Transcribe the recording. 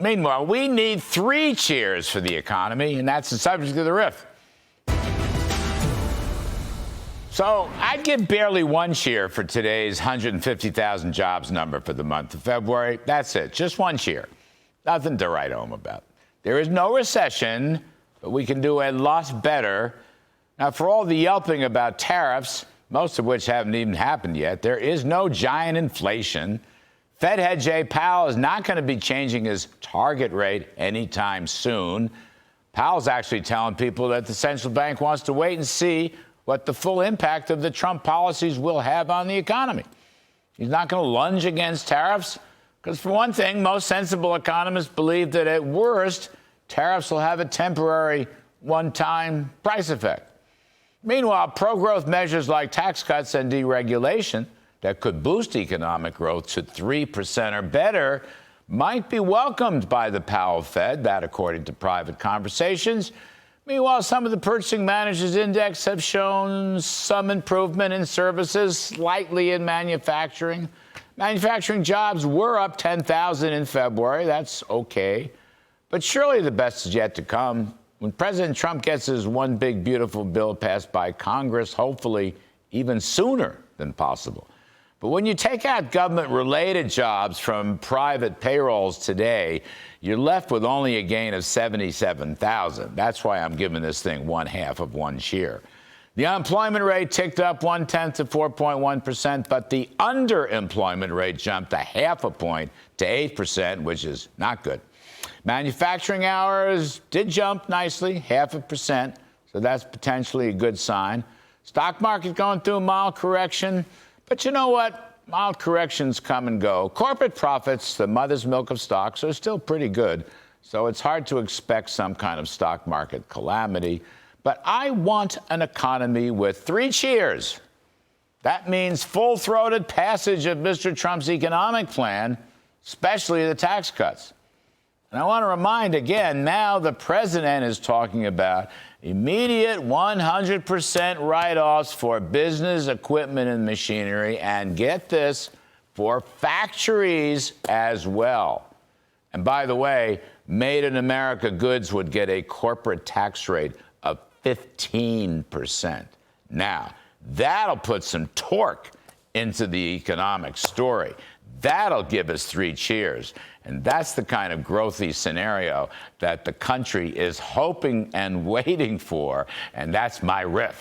Meanwhile, we need 3 cheers for the economy, and that's the subject of the riff. So I'd give barely 1 cheer for today's 150,000 jobs number for the month of February. That's it, just 1 cheer. Nothing to write home about. There is no recession, but we can do a lot better. Now, for all the yelping about tariffs, most of which haven't even happened yet, there is no giant inflation. Fed head Jay Powell is not going to be changing his target rate anytime soon. Powell's actually telling people that the central bank wants to wait and see what the full impact of the Trump policies will have on the economy. He's not going to lunge against tariffs because, for one thing, most sensible economists believe that at worst, tariffs will have a temporary one-time price effect. Meanwhile, pro-growth measures like tax cuts and deregulation that could boost economic growth to 3% or better might be welcomed by the Powell Fed, that according to private conversations. Meanwhile, some of the Purchasing Managers' Index have shown some improvement in services, slightly in manufacturing. Manufacturing jobs were up 10,000 in February. That's okay. But surely the best is yet to come. When President Trump gets his one big, beautiful bill passed by Congress, hopefully even sooner than possible. But when you take out government-related jobs from private payrolls today, you're left with only a gain of 77,000. That's why I'm giving this thing 1/2 of 1 cheer. The unemployment rate ticked up 1/10 to 4.1%, but the underemployment rate jumped 0.5 point to 8%, which is not good. Manufacturing hours did jump nicely, 0.5%, so that's potentially a good sign. Stock market going through a mild correction, but you know what? Mild corrections come and go. Corporate profits, the mother's milk of stocks, are still pretty good, so it's hard to expect some kind of stock market calamity. But I want an economy with 3 cheers. That means full-throated passage of Mr. Trump's economic plan, especially the tax cuts. And I want to remind again, now the president is talking about immediate 100% write-offs for business equipment and machinery, and get this, for factories as well. And by the way, Made in America goods would get a corporate tax rate of 15%. Now, that'll put some torque into the economic story. That'll give us 3 cheers. And that's the kind of growthy scenario that the country is hoping and waiting for. And that's my riff.